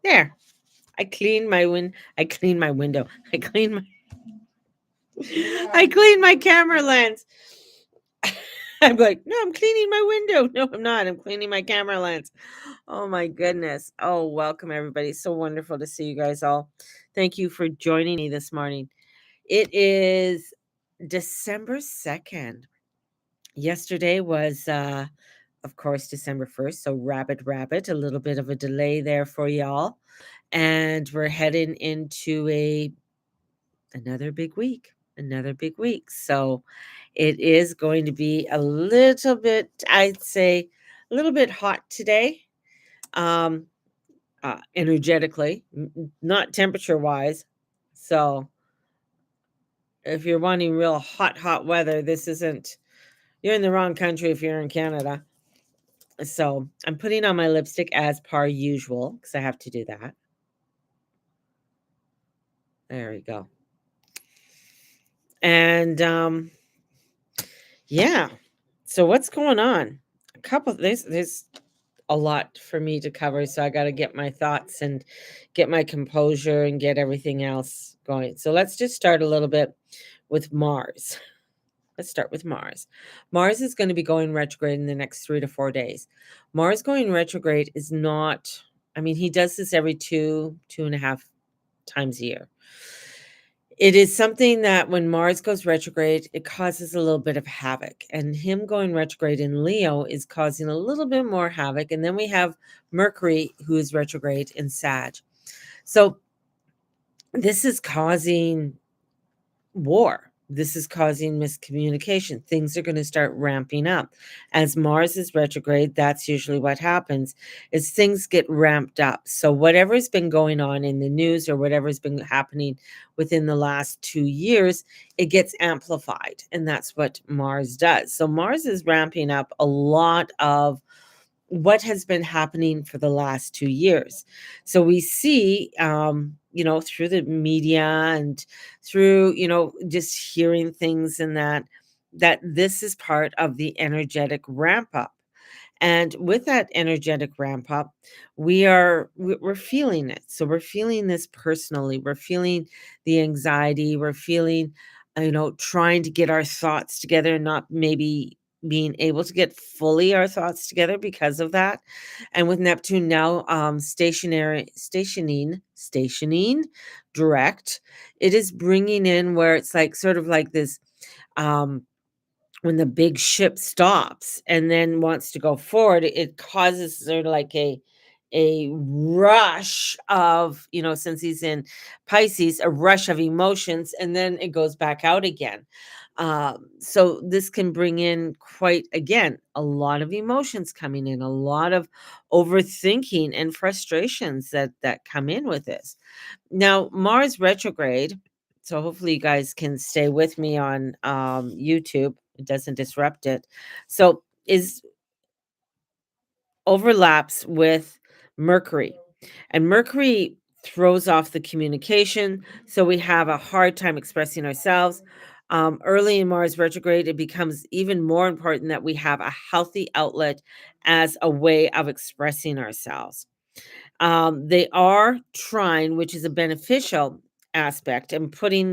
There. I cleaned my I cleaned my window. I cleaned my I cleaned my camera lens. I'm like, no, I'm cleaning my window. No, I'm not. I'm cleaning my camera lens. Oh my goodness. Oh, welcome everybody. So wonderful to see you guys all. Thank you for joining me this morning. It is December 2nd. Yesterday was of course December 1st, so rabbit, a little bit of a delay there for y'all. And we're heading into a another big week, another big week. So it is going to be a little bit, I'd say, a little bit hot today, um, energetically, not temperature wise. So if you're wanting real hot weather, this isn't, you're in the wrong country if you're in Canada. So I'm putting on my lipstick as per usual because I have to do that. There we go. And yeah. So what's going on? A couple there's a lot for me to cover, so I got to get my thoughts and get my composure and get everything else going. So let's just start a little bit with Mars. Let's start with Mars. Mars is going to be going retrograde in the next 3 to 4 days. Mars going retrograde is not, I mean, he does this every 2.5 times a year. It is something that when Mars goes retrograde, it causes a little bit of havoc. And him going retrograde in Leo is causing a little bit more havoc. And then we have Mercury, who is retrograde in Sag. So this is causing war. This is causing miscommunication. Things are going to start ramping up. As Mars is retrograde, that's usually what happens is things get ramped up. So whatever's been going on in the news or whatever's been happening within the last 2 years, it gets amplified. And that's what Mars does. So Mars is ramping up a lot of what has been happening for the last 2 years. So we see, through the media and through, just hearing things and that this is part of the energetic ramp up. And with that energetic ramp up, we're feeling it. So we're feeling this personally. We're feeling the anxiety. We're feeling, trying to get our thoughts together and not maybe being able to get fully our thoughts together because of that. And with Neptune now stationing direct, it is bringing in where it's like sort of like this, um when the big ship stops and then wants to go forward, it causes sort of like a rush of, since he's in Pisces, a rush of emotions, and then it goes back out again. So this can bring in quite again a lot of emotions coming in, a lot of overthinking and frustrations that come in with this. Now, Mars retrograde, so hopefully you guys can stay with me on YouTube. It doesn't disrupt it. So is overlaps with Mercury. And Mercury throws off the communication. So we have a hard time expressing ourselves. Early in Mars retrograde, it becomes even more important that we have a healthy outlet as a way of expressing ourselves. They are trying, which is a beneficial aspect, and putting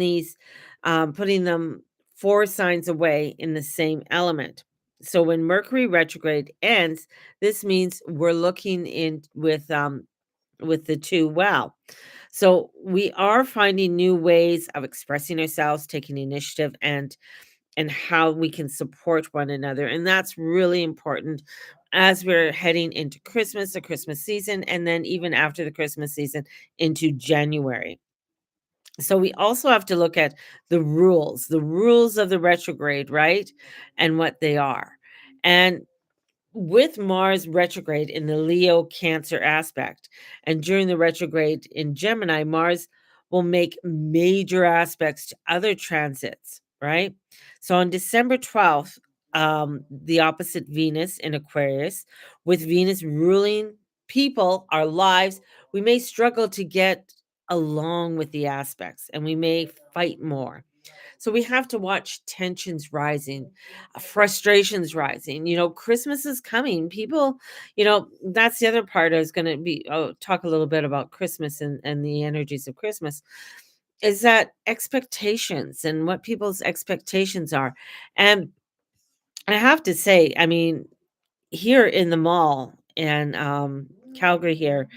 them 4 signs away in the same element. So when Mercury retrograde ends, this means we're looking in with the two well. So we are finding new ways of expressing ourselves, taking initiative, and how we can support one another. And that's really important as we're heading into Christmas, the Christmas season, and then even after the Christmas season into January. So we also have to look at the rules of the retrograde, right? And what they are. And with Mars retrograde in the Leo Cancer aspect, and during the retrograde in Gemini, Mars will make major aspects to other transits, right? So on December 12th, the opposite Venus in Aquarius, with Venus ruling people, our lives, we may struggle to get along with the aspects and we may fight more. So we have to watch tensions rising, frustrations rising. Christmas is coming. People, that's the other part I was going to talk a little bit about Christmas and the energies of Christmas is that expectations and what people's expectations are. And I have to say, I mean, here in the mall in Calgary here,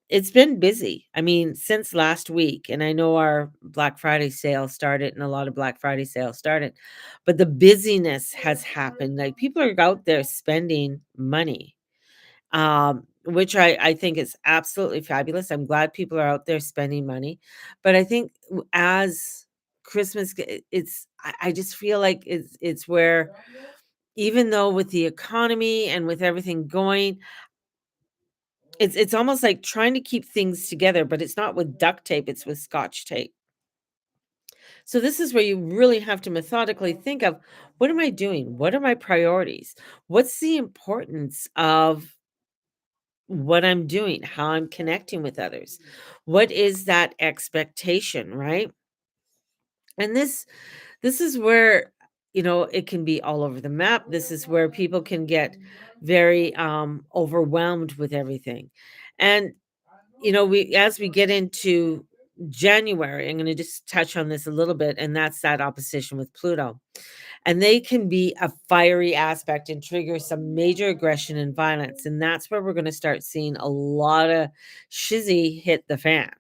it's been busy. I mean, since last week, and I know our Black Friday sale started and a lot of Black Friday sales started, but the busyness has happened. Like people are out there spending money, which I think is absolutely fabulous. I'm glad people are out there spending money, but I think as Christmas, I just feel like it's where even though with the economy and with everything going, it's almost like trying to keep things together, but it's not with duct tape, it's with scotch tape. So this is where you really have to methodically think of, what am I doing? What are my priorities? What's the importance of what I'm doing? How I'm connecting with others? What is that expectation, right? And this is where, it can be all over the map. This is where people can get very overwhelmed with everything. And we as we get into January, I'm going to just touch on this a little bit, and that's that opposition with Pluto. And they can be a fiery aspect and trigger some major aggression and violence. And that's where we're going to start seeing a lot of shizzy hit the fan.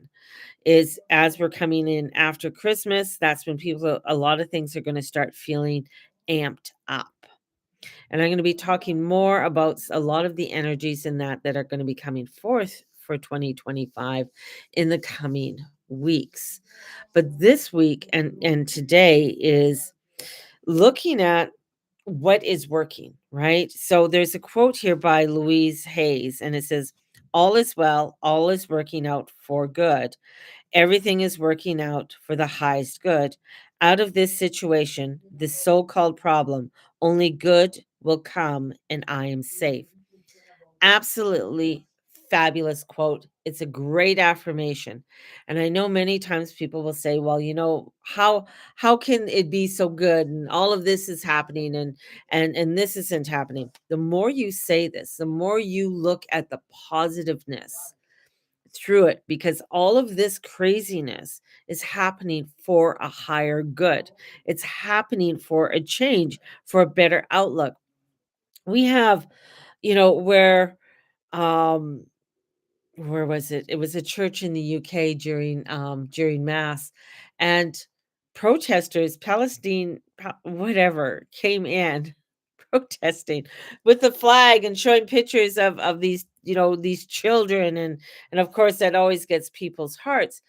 Is as we're coming in after Christmas, that's when a lot of things are going to start feeling amped up. And I'm going to be talking more about a lot of the energies in that are going to be coming forth for 2025 in the coming weeks. But this week and today is looking at what is working, right? So there's a quote here by Louise Hayes, and it says, "All is well, all is working out for good. Everything is working out for the highest good. Out of this situation, this so called problem, only good will come, and I am safe." Absolutely fabulous quote. It's a great affirmation. And I know many times people will say, well, how can it be so good and all of this is happening and this isn't happening. The more you say this, the more you look at the positiveness through it, because all of this craziness is happening for a higher good. It's happening for a change, for a better outlook. We have, where um where was it? It was a church in the UK during mass, and protesters, whatever, came in protesting with the flag and showing pictures of these, these children, and of course that always gets people's hearts.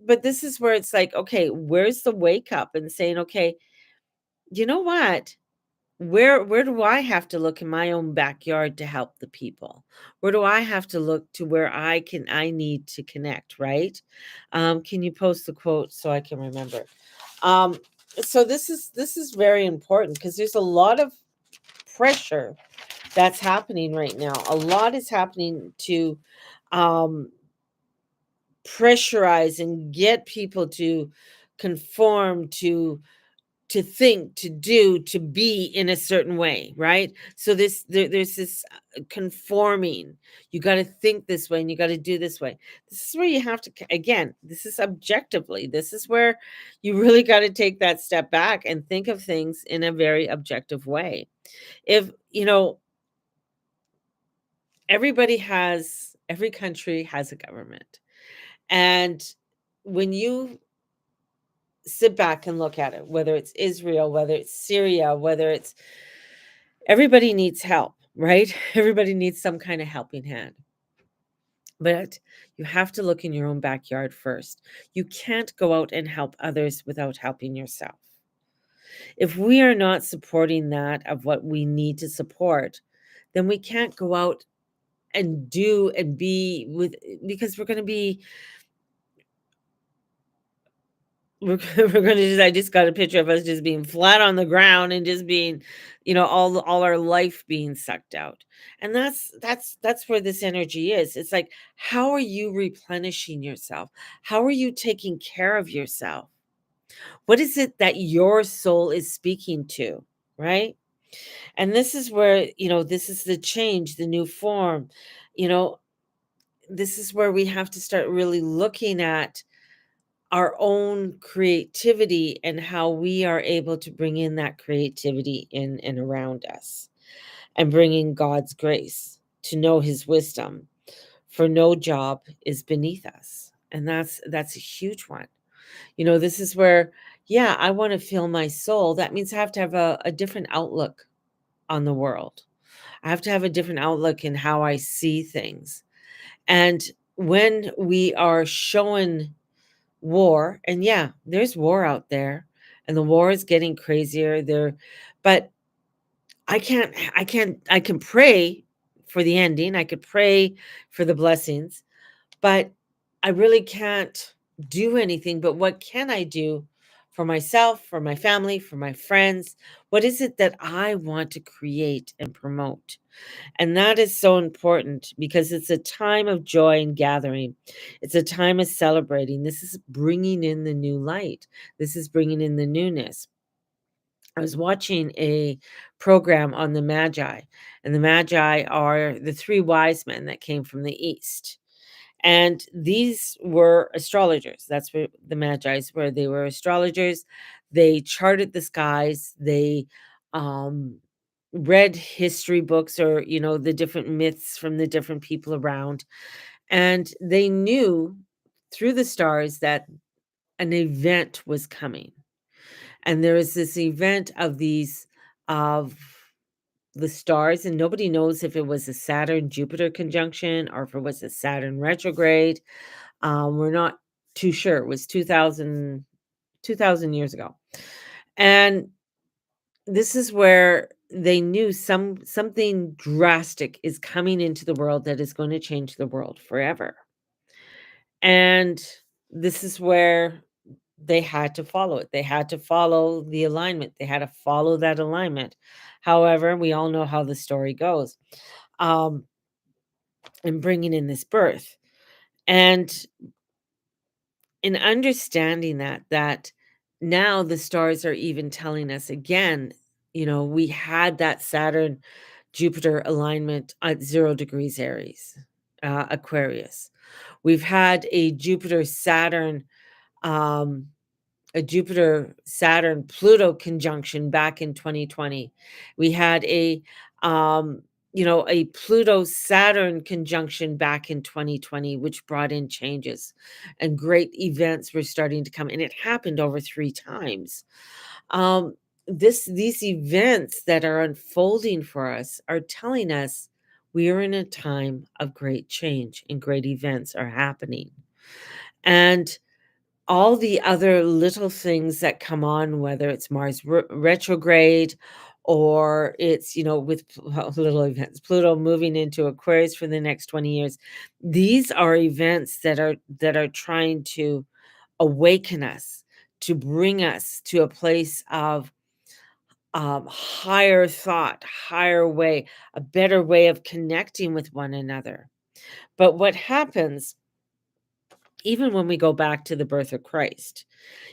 But this is where it's like, okay, where's the wake up and saying, okay, you know what? Where do I have to look in my own backyard to help the people? Where do I have to look to where I need to connect, right? Can you post the quote so I can remember? Um, so this is very important because there's a lot of pressure that's happening right now. A lot is happening to um, pressurize and get people to conform to think, to do, to be in a certain way, right? So there's this conforming. You got to think this way and you got to do this way. This is where you have to again, this is objectively. This is where you really got to take that step back and think of things in a very objective way. If, every country has a government. And when you sit back and look at it, whether it's Israel, whether it's Syria, whether it's everybody needs help, right? Everybody needs some kind of helping hand. But you have to look in your own backyard first. You can't go out and help others without helping yourself. If we are not supporting that of what we need to support, then we can't go out and do and be with, because we're going to be we're gonna just I just got a picture of us just being flat on the ground and just being, all our life being sucked out. And that's where this energy is. It's like, how are you replenishing yourself? How are you taking care of yourself? What is it that your soul is speaking to, right? And this is where, this is the change, the new form. You know, this is where we have to start really looking at our own creativity and how we are able to bring in that creativity in and around us, and bring in God's grace to know his wisdom, for no job is beneath us. And that's a huge one. This is where, yeah, I want to feel my soul. That means I have to have a different outlook on the world. I have to have a different outlook in how I see things. And when we are showing war, and yeah, there's war out there, and the war is getting crazier there, but I can pray for the ending. I could pray for the blessings, but I really can't do anything. But what can I do for myself, for my family, for my friends? What is it that I want to create and promote? And that is so important, because it's a time of joy and gathering. It's a time of celebrating. This is bringing in the new light. This is bringing in the newness. I was watching a program on the Magi, and the Magi are the three wise men that came from the East. And these were astrologers. That's what the Magi's were. They were astrologers. They charted the skies. They um, read history books, or, the different myths from the different people around. And they knew through the stars that an event was coming. And there is this event of the stars, and nobody knows if it was a Saturn Jupiter conjunction or if it was a Saturn retrograde. We're not too sure. It was 2,000 years ago. And this is where they knew something drastic is coming into the world that is going to change the world forever. And this is where they had to follow it. They had to follow the alignment. They had to follow that alignment. However, we all know how the story goes. Um, and bringing in this birth. And in understanding that now the stars are even telling us again, we had that Saturn Jupiter alignment at 0 degrees Aries, Aquarius. We've had um, a Jupiter Saturn Pluto conjunction back in 2020. We had a Pluto Saturn conjunction back in 2020, which brought in changes, and great events were starting to come, and it happened over 3 times. Um, these events that are unfolding for us are telling us we are in a time of great change, and great events are happening. And all the other little things that come on, whether it's Mars retrograde, or it's, with little events, Pluto moving into Aquarius for the next 20 years. These are events that are trying to awaken us, to bring us to a place of higher thought, higher way, a better way of connecting with one another. But what happens, even when we go back to the birth of Christ,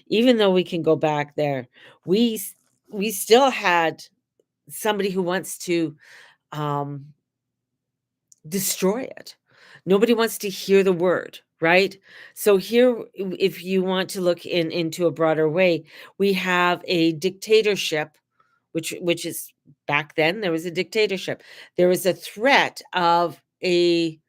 even though we can go back there, we s we still had somebody who wants to, um, destroy it. Nobody wants to hear the word, right? So here, if you want to look into a broader way, we have a dictatorship, which is, back then, there was a dictatorship. There was a threat of a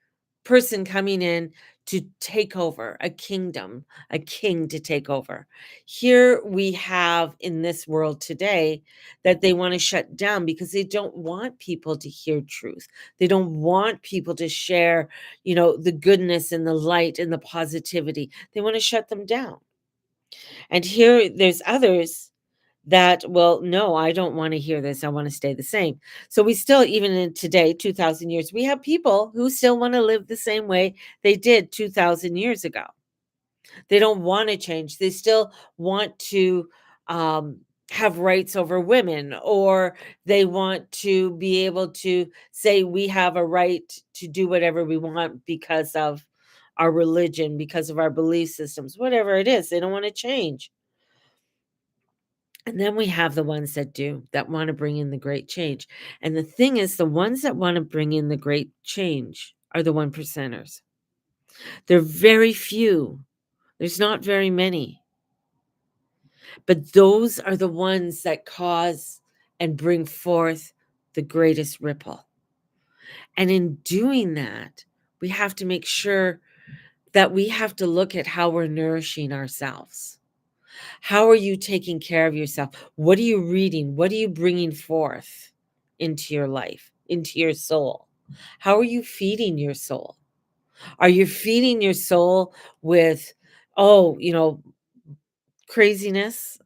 person coming in to take over a kingdom, a king to take over. Here we have in this world today that they want to shut down because they don't want people to hear truth. They don't want people to share, the goodness and the light and the positivity. They want to shut them down. And here there's others that, well, no, I don't want to hear this. I want to stay the same. So we still, even in today, 2000 years, we have people who still want to live the same way they did 2000 years ago. They don't want to change. They still want to um, have rights over women, or they want to be able to say we have a right to do whatever we want because of our religion, because of our belief systems, whatever it is. They don't want to change. And then we have the ones that do, that wanna bring in the great change. And the thing is, the ones that wanna bring in the great change are the one percenters. They're very few. There's not very many, but those are the ones that cause and bring forth the greatest ripple. And in doing that, we have to make sure that we have to look at how we're nourishing ourselves. How are you taking care of yourself? What are you reading? What are you bringing forth into your life, into your soul? How are you feeding your soul? Are you feeding your soul with, oh, craziness,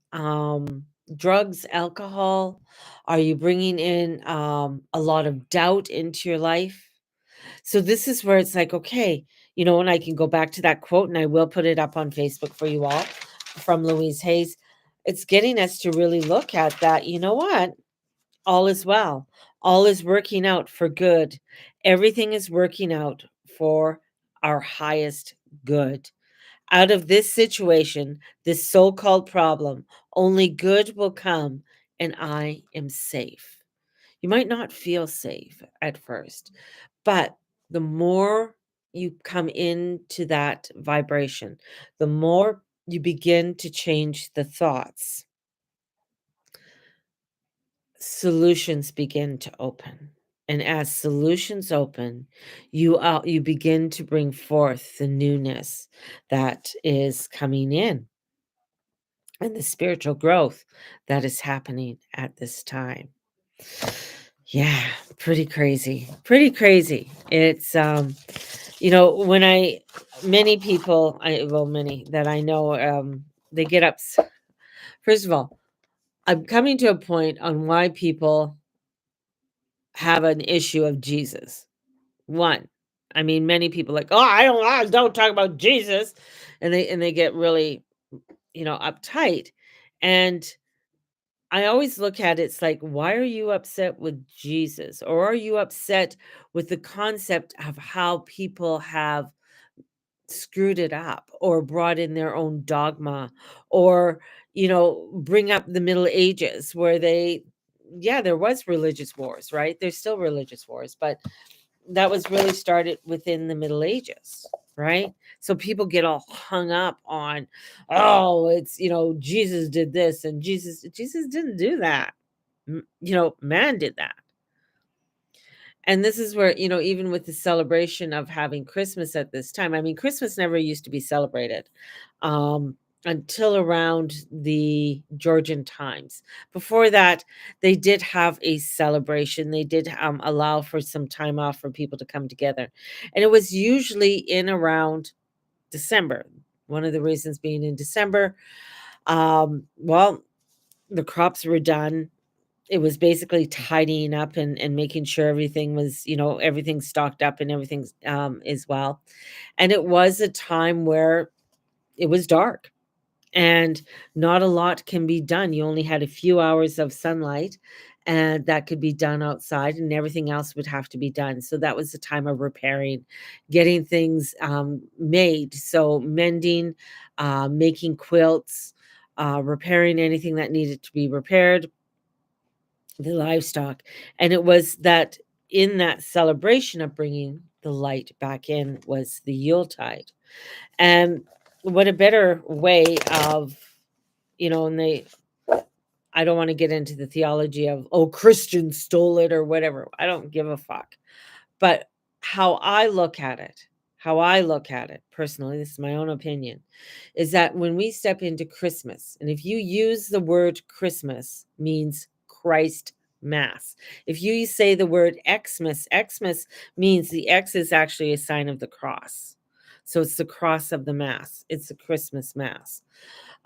drugs, alcohol? Are you bringing in a lot of doubt into your life? So this is where it's like, okay, and I can go back to that quote and I will put it up on Facebook for you all from Louise Hayes. It's getting us to really look at that. You know what? All is well. All is working out for good. Everything is working out for our highest good. Out of this situation, this so called problem, only good will come, and I am safe. You might not feel safe at first, but the more you come into that vibration, the more you begin to change the thoughts, solutions begin to open. And as solutions open, you begin to bring forth the newness that is coming in and the spiritual growth that is happening at this time. Yeah, pretty crazy. Pretty crazy. It's when I many people, many that I know, they get first of all, I'm coming to a point on why people have an issue of Jesus. One, I mean, many people like, oh, I don't talk about Jesus, and they get really, uptight, and I always look at it's like, why are you upset with Jesus? Or are you upset with the concept of how people have screwed it up or brought in their own dogma or, bring up the Middle Ages where yeah, there was religious wars, right? There's still religious wars, but that was really started within the Middle Ages, right? So people get all hung up on, oh, it's, Jesus did this and Jesus didn't do that. Man did that. And this is where, even with the celebration of having Christmas at this time, I mean, Christmas never used to be celebrated until around the Georgian times. Before that, they did have a celebration. They did allow for some time off for people to come together. And it was usually in around December. One of the reasons being in December, well, the crops were done. It was basically tidying up and making sure everything was, everything stocked up and everything, as well. And it was a time where it was dark and not a lot can be done. You only had a few hours of sunlight and that could be done outside and everything else would have to be done. So that was the time of repairing, getting things made. So mending, making quilts, repairing anything that needed to be repaired, the livestock, and it was that in that celebration of bringing the light back in was the Yuletide, and what a better way of, and I don't wanna get into the theology of, "Oh, Christians stole it," or whatever, I don't give a fuck, but how I look at it personally, this is my own opinion, is that when we step into Christmas, and if you use the word Christmas means Christ Mass. If you say the word Xmas, Xmas means the X is actually a sign of the cross. So it's the cross of the Mass. It's the Christmas Mass.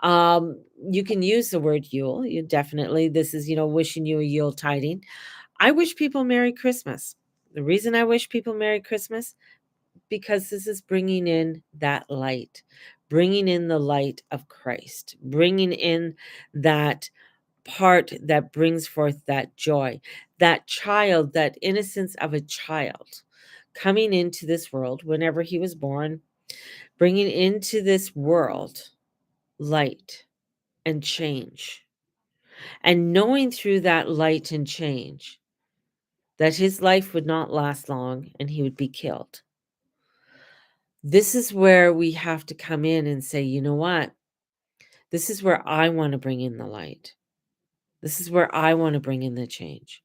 You can use the word Yule. You definitely, this is, wishing you a Yule tiding. I wish people Merry Christmas. The reason I wish people Merry Christmas, because this is bringing in that light, bringing in the light of Christ, bringing in that part that brings forth that joy, that child, that innocence of a child coming into this world whenever he was born, bringing into this world light and change. and knowing through that light and change that his life would not last long and he would be killed. This is where we have to come in and say, you know what? This is where I want to bring in the light. This is where I want to bring in the change.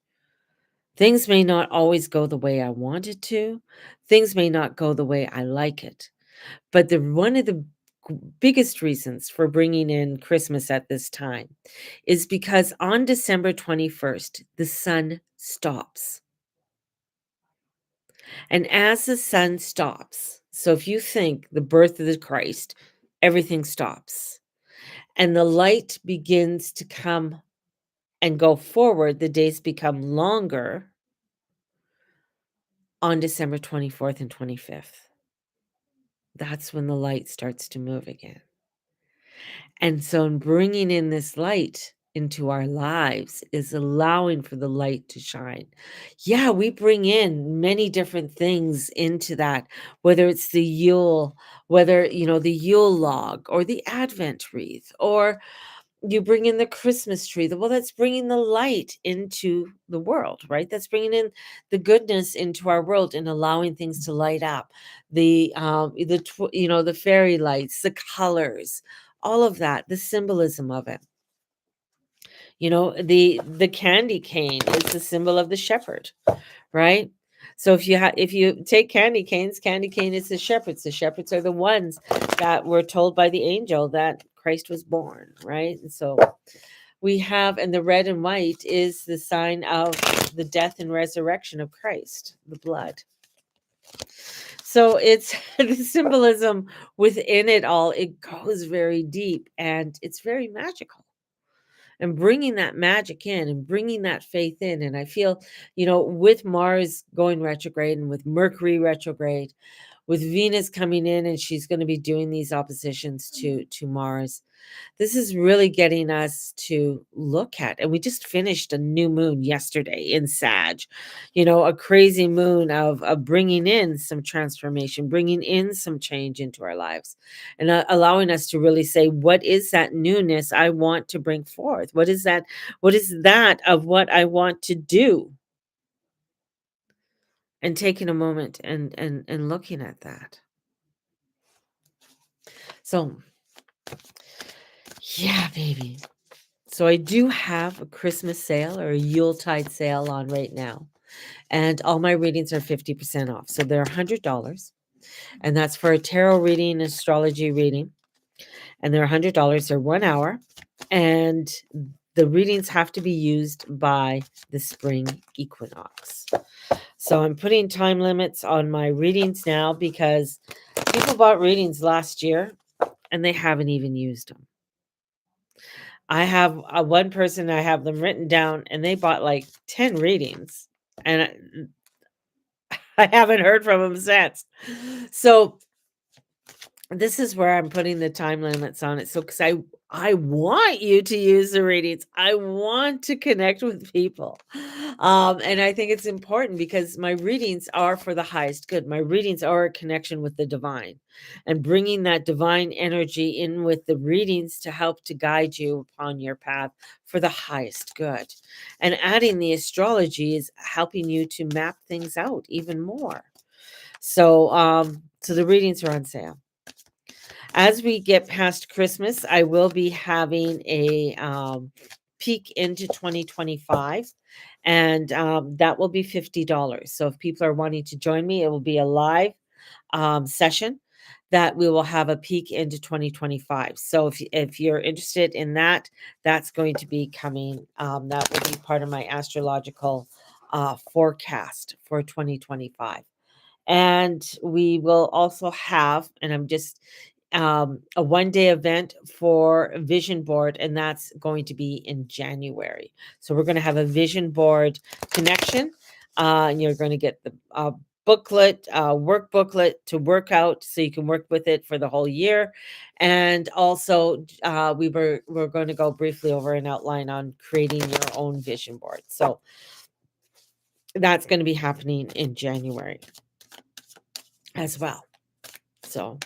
Things may not always go the way I want it to. Things may not go the way I like it. But one of the biggest reasons for bringing in Christmas at this time is because on December 21st, the sun stops. And as the sun stops, so if you think the birth of the Christ, everything stops. And the light begins to come and go forward, the days become longer on December 24th and 25th. That's when the light starts to move again. And so in bringing in this light into our lives is allowing for the light to shine. Yeah, we bring in many different things into that, whether it's the Yule, whether, the Yule log or the Advent wreath, or you bring in the Christmas tree. Well, that's bringing the light into the world, right? That's bringing in the goodness into our world and allowing things to light up. The fairy lights, the colors, all of that, the symbolism of it. The candy cane is the symbol of the shepherd, right? So if you take candy cane is the shepherds. The shepherds are the ones that were told by the angel that Christ was born, right? And so we have, and the red and white is the sign of the death and resurrection of Christ, the blood. So it's the symbolism within it all. It goes very deep and it's very magical. And bringing that magic in and bringing that faith in. And I feel, with Mars going retrograde and with Mercury retrograde, with Venus coming in and she's going to be doing these oppositions to Mars. This is really getting us to look at, and we just finished a new moon yesterday in Sag, a crazy moon of bringing in some transformation, bringing in some change into our lives, and allowing us to really say, what is that newness I want to bring forth? What is that? What is that of what I want to do? And taking a moment and looking at that. So, yeah, baby. So I do have a Christmas sale or a Yuletide sale on right now. And all my readings are 50% off. So they're $100. And that's for a tarot reading, astrology reading. And they're $100. They're 1 hour. And the readings have to be used by the spring equinox. So I'm putting time limits on my readings now because people bought readings last year and they haven't even used them. I have one person, I have them written down, and they bought like 10 readings, and I haven't heard from them since. So this is where I'm putting the time limits on it. So, because I want you to use the readings. I want to connect with people. And I think it's important because my readings are for the highest good. My readings are a connection with the divine and bringing that divine energy in with the readings to help to guide you upon your path for the highest good. And adding the astrology is helping you to map things out even more. So the readings are on sale. As we get past Christmas, I will be having a peek into 2025, and that will be $50. So if people are wanting to join me, it will be a live session that we will have a peek into 2025. So if you're interested in that, that's going to be coming. That will be part of my astrological forecast for 2025. And we will also have, and I'm just a 1-day event for vision board, and that's going to be in January. So we're going to have a vision board connection, and you're going to get the booklet, work booklet to work out, so you can work with it for the whole year. And also, we're going to go briefly over an outline on creating your own vision board. So that's going to be happening in January as well. So,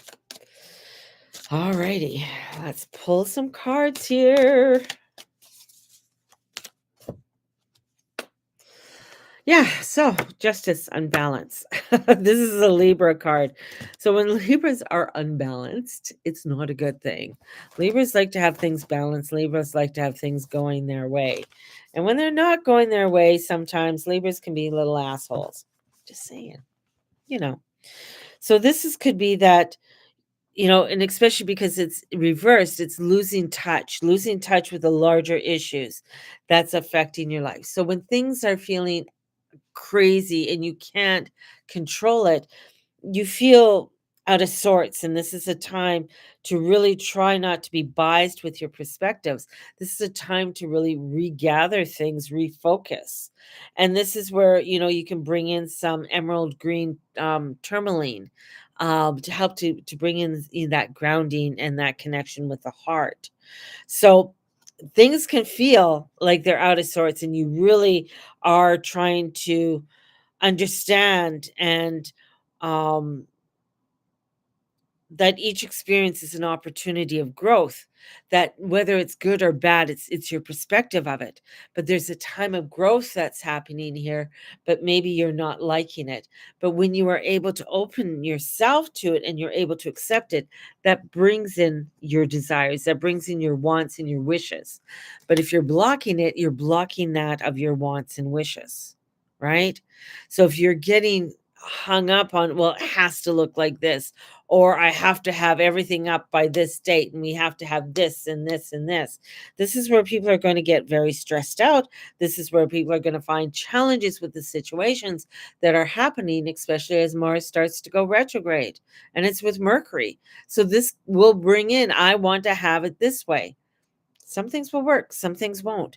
all righty, let's pull some cards here. Yeah, so justice, unbalance. This is a Libra card. So when Libras are unbalanced, it's not a good thing. Libras like to have things balanced. Libras like to have things going their way. And when they're not going their way, sometimes Libras can be little assholes. Just saying, you know. So could be that, and especially because it's reversed, it's losing touch with the larger issues that's affecting your life. So when things are feeling crazy and you can't control it, you feel out of sorts. And this is a time to really try not to be biased with your perspectives. This is a time to really regather things, refocus. And this is where, you can bring in some emerald green tourmaline to help to bring in that grounding and that connection with the heart. So things can feel like they're out of sorts and you really are trying to understand and um that each experience is an opportunity of growth, that whether it's good or bad, it's your perspective of it. But there's a time of growth that's happening here, but maybe you're not liking it. But when you are able to open yourself to it and you're able to accept it, that brings in your desires, that brings in your wants and your wishes. But if you're blocking it, you're blocking that of your wants and wishes, right? So if you're getting hung up on, well, it has to look like this, or I have to have everything up by this date, and we have to have this and this and this. This is where people are going to get very stressed out. This is where people are going to find challenges with the situations that are happening, especially as Mars starts to go retrograde. And it's with Mercury. So this will bring in, I want to have it this way. Some things will work, some things won't.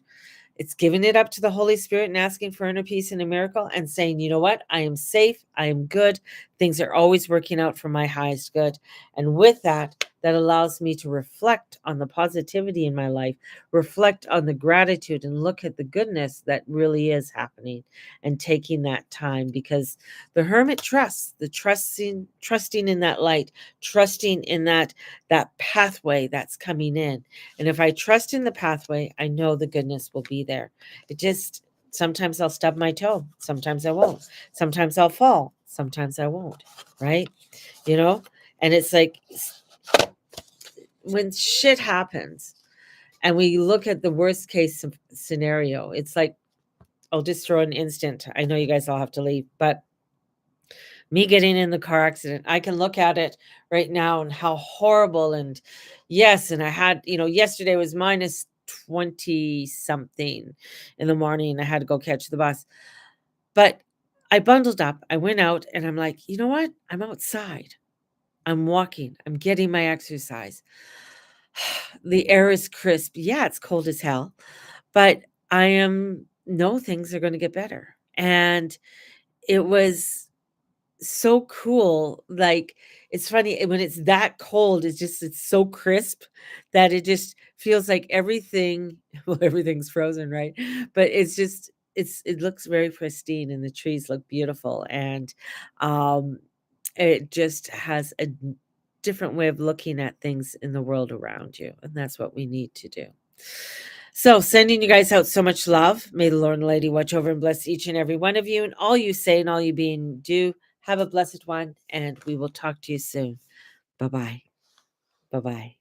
It's giving it up to the Holy Spirit and asking for inner peace and a miracle and saying, you know what? I am safe. I am good. Things are always working out for my highest good. And with that, that allows me to reflect on the positivity in my life, reflect on the gratitude, and look at the goodness that really is happening and taking that time, because the hermit trusts, the trusting in that light, trusting in that pathway that's coming in. And if I trust in the pathway, I know the goodness will be there. It just, sometimes I'll stub my toe, sometimes I won't. Sometimes I'll fall, sometimes I won't, right? You know? And it's like when shit happens and we look at the worst case scenario, it's like, I'll just throw an instant. I know you guys all have to leave, but me getting in the car accident, I can look at it right now and how horrible. And yes, and I had, yesterday was minus 20 something in the morning. I had to go catch the bus. But I bundled up. I went out and I'm like, you know what? I'm outside. I'm walking. I'm getting my exercise. The air is crisp. Yeah, it's cold as hell, but I am no, things are going to get better. And it was so cool. Like, it's funny when it's that cold, it's so crisp that it just feels like everything well, everything's frozen, right? But it looks very pristine and the trees look beautiful. And um it just has a different way of looking at things in the world around you. And that's what we need to do. So, sending you guys out so much love. May the Lord and Lady watch over and bless each and every one of you and all you say and all you be and do. Have a blessed one, and we will talk to you soon. Bye bye. Bye bye.